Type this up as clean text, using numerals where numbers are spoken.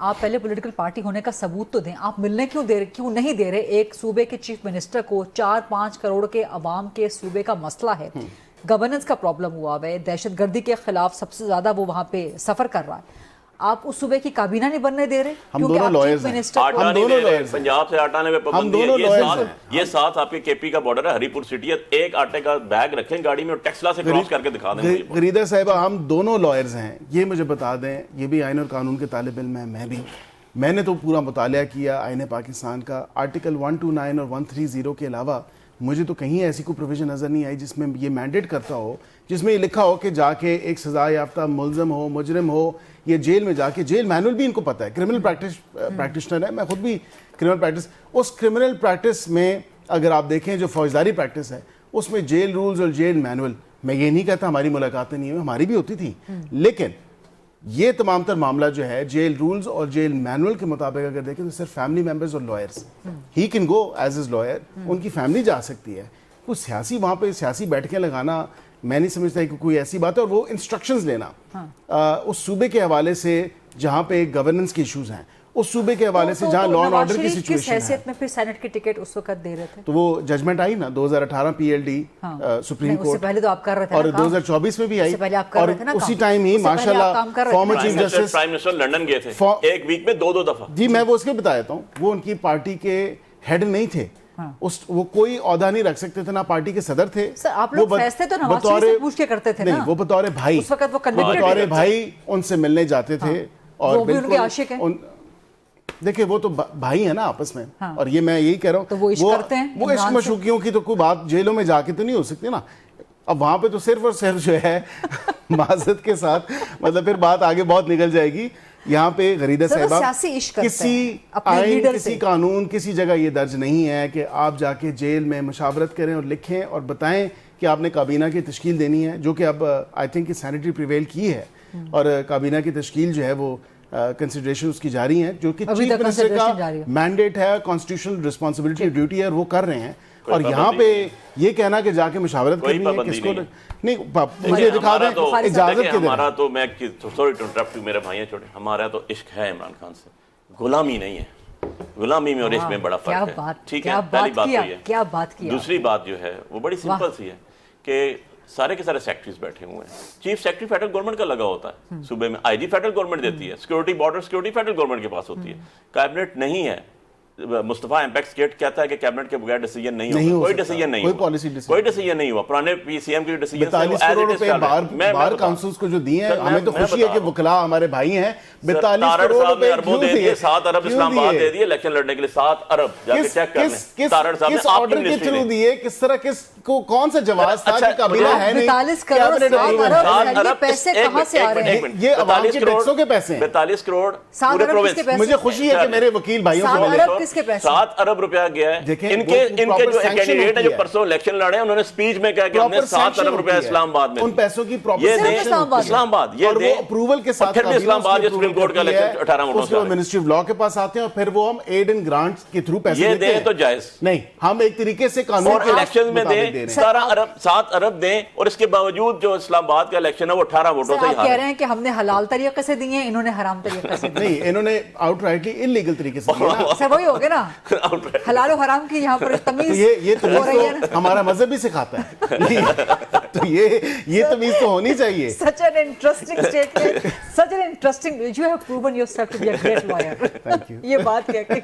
آپ پہلے political party ہونے کا ثبوت تو دیں. آپ ملنے کیوں نہیں دے رہے؟ ایک صوبے کے چیف منسٹر کو 4-5 کروڑ کے عوام کے صوبے کا مسئلہ ہے, گورننس کا پرابلم ہوا ہے, دہشت گردی کے خلاف سب سے زیادہ وہ وہاں پہ سفر کر رہا ہے, آپ اس صوبے کی کابینہ نہیں بننے دے رہے؟ ہم دونوں لائرز ہیں, ہم دونوں لائرز ہیں. پنجاب سے آٹا نے پابندی ہے, یہ ساتھ آپ کے کے پی کا بارڈر ہے, ہری پور سٹی ہے, ایک آٹے کا بیگ رکھیں گاڑی میں اور ٹیکسلا سے کراس کر کے دکھا دیں. غریدہ صاحبہ ہم دونوں لائرز ہیں, یہ مجھے بتا دیں, یہ بھی آئین اور قانون کے طالب علم ہیں, میں بھی, میں نے تو پورا مطالعہ کیا آئین پاکستان کا. آرٹیکل 129 اور 130 کے علاوہ مجھے تو کہیں ایسی کوئی پروویژن نظر نہیں آئی جس میں یہ مینڈیٹ کرتا ہو, جس میں یہ لکھا ہو کہ جا کے ایک سزا یافتہ ملزم ہو, مجرم ہو, یہ جیل میں جا کے, جیل مینول بھی ان کو پتہ ہے, کرمنل پریکٹیشنر ہے, میں خود بھی کرمنل پریکٹس, اس کرمنل پریکٹس میں اگر آپ دیکھیں جو فوجداری پریکٹس ہے اس میں جیل رولز اور جیل مینول, میں یہ نہیں کہتا ہماری ملاقاتیں نہیں ہیں, ہماری بھی ہوتی تھیں, لیکن یہ تمام تر معاملہ جو ہے جیل رولز اور جیل مینول کے مطابق اگر دیکھیں تو صرف فیملی ممبرز اور لائرز, ہی can go as is lawyer, ان کی فیملی جا سکتی ہے. کوئی سیاسی وہاں پہ سیاسی بیٹھکیں لگانا میں نہیں سمجھتا کہ کوئی ایسی بات ہے, اور وہ انسٹرکشنز لینا اس صوبے کے حوالے سے جہاں پہ گورننس کے ایشوز ہیں, اس صوبے کے حوالے سے جہاں لا اینڈ آرڈر کی سچویشن ہے. کس حیثیت میں پھر سینٹ کی ٹکٹ اس وقت دے رہے تھے؟ تو وہ ججمنٹ آئی نا 2018 P L D supreme court, اس سے پہلے تو آپ کر رہے تھے, اور 2024 میں بھی آئی, اور اسی ٹائم ہی ماشاءاللہ farmer chief justice prime minister London گئے تھے ایک ویک میں 2 دفعہ. جی میں وہ اس کے بتا دیتا ہوں, وہ ان کی پارٹی کے ہیڈ نہیں تھے, وہ کوئی عہدہ نہیں رکھ سکتے تھے, نہ پارٹی کے صدر تھے. آپ لوگ فیصلے تو نواز شریف سے پوچھ کے کرتے تھے نا؟ نہیں, وہ بطور بھائی, اس وقت وہ بطور بھائی ان سے ملنے جاتے تھے, اور وہ بھی ان کے عاشق ہیں. دیکھیں وہ تو بھائی ہیں نا آپس میں, اور یہ میں یہی کہہ رہا ہوں, وہ عشق کرتے ہیں, وہ عشق مشوقیوں کی تو کوئی بات جیلوں میں جا کے تو نہیں ہو سکتی نا. اب وہاں پہ تو صرف اور صرف جو ہے معذرت کے ساتھ, مطلب پھر بات آگے بہت نکل جائے گی. یہاں پہ غریدہ صاحبہ کسی آئین, کسی قانون, کسی جگہ یہ درج نہیں ہے کہ آپ جا کے جیل میں مشاورت کریں اور لکھیں اور بتائیں کہ آپ نے کابینہ کی تشکیل دینی ہے, جو کہ اب آئی تھنک سینیٹری پریویل کی ہے, اور کابینہ کی تشکیل جو ہے وہ کنسیڈریشن اس کی جاری ہیں, جو کہ چیف منسٹر کا مینڈیٹ ہے, کانسٹیٹیوشنل رسپانسبلٹی ڈیوٹی ہے, وہ کر رہے ہیں. اور یہاں پہ یہ کہنا کہ جا کے مشاورت کرنی ہے کس کو نہیں, مجھے دکھا دیں اجازت کے دیں. ہمارا تو, میں سوری ٹو انٹرپٹ یو, میرے بھائی ہیں چھوٹے, ہمارا تو عشق ہے عمران خان سے, غلامی نہیں ہے. غلامی میں اور عشق میں بڑا فرق ہے, ٹھیک ہے, پہلی بات تو یہ. کیا بات کی. دوسری بات جو ہے وہ بڑی سمپل سی ہے کہ سارے کے سارے سیکٹریز بیٹھے ہوئے ہیں, چیف سیکٹری فیڈرل گورنمنٹ کا لگا ہوتا ہے صوبے میں, آئی جی فیڈرل گورنمنٹ دیتی ہے, security border security federal government کے پاس ہوتی ہے, کیبنٹ نہیں ہے. مصطفیٰ ایمپیکس گیٹ کہتا ہے کہ کیبنٹ کے بغیر ڈیسیجن نہیں ہوگا, کوئی ڈیسیجن نہیں ہوا, کوئی ڈیسیجن نہیں ہوا. پرانے پی سی ایم کے ڈیسیجن 42 کروڑ روپے بار کاؤنسلز کو جو دیے ہیں, ہمیں تو خوشی ہے کہ وکلاء ہمارے بھائی ہیں. 42 کروڑ روپے اربوں دے دیے, 7 ارب اسلام آباد دے دیے الیکشن لڑنے کے لیے, 7 ارب جا کے چیک کر لیں. تارڑ صاحب نے آپ کی کے تھرو دیے, کس طرح, کس کو کون سا جواز تھا کہ کابینہ ہے نہیں. 42 کروڑ پیسے کہاں سے آ رہے ہیں؟ یہ عوام کے ٹیکسوں کے پیسے ہیں. 42 کروڑ پورے پروونس. مجھے خوشی ہے کہ میرے وکیل بھائیوں سے ملے. 7 ارب روپیہ گیا ہے. ان کے جو کینڈیڈیٹ ہیں جو پرسوں الیکشن لڑے ہیں, انہوں نے سپیچ میں کہا کہ ہم نے 7 ارب روپیہ اسلام آباد میں, ان پیسوں کی پراپر اسلام آباد یہ دیں, اپروول کے ساتھ, پھر بھی اسلام آباد سپریم کورٹ کا الیکشن 18 ووٹوں سے منسٹری آف لا کے پاس آتے ہیں, اور پھر وہ ہم ایڈ اینڈ گرانٹ کے تھرو پیسے یہ دیں تو جائز نہیں, ہم ایک طریقے سے قانون اور الیکشن میں دیں 7 ارب دیں, اور اس کے باوجود جو اسلام آباد کا الیکشن ہے وہ 18 ووٹوں سے ہی کہہ رہے ہیں کہ ہم نے حلال طریقے سے دیے, انہوں نے حرام طریقے سے دیے. نہیں, انہوں نے آؤٹ رائٹلی انلیگل طریقے سے دیے. سر وہی ہو گیا نا, حلال و حرام کی یہاں پر تمیز. یہ تمیز ہمارا مذہب بھی سکھاتا ہے, تو یہ تمیز تو ہونی چاہیے. Such an interesting statement, such an interesting, you have proven yourself to be a great lawyer. یہ بات کہہ کے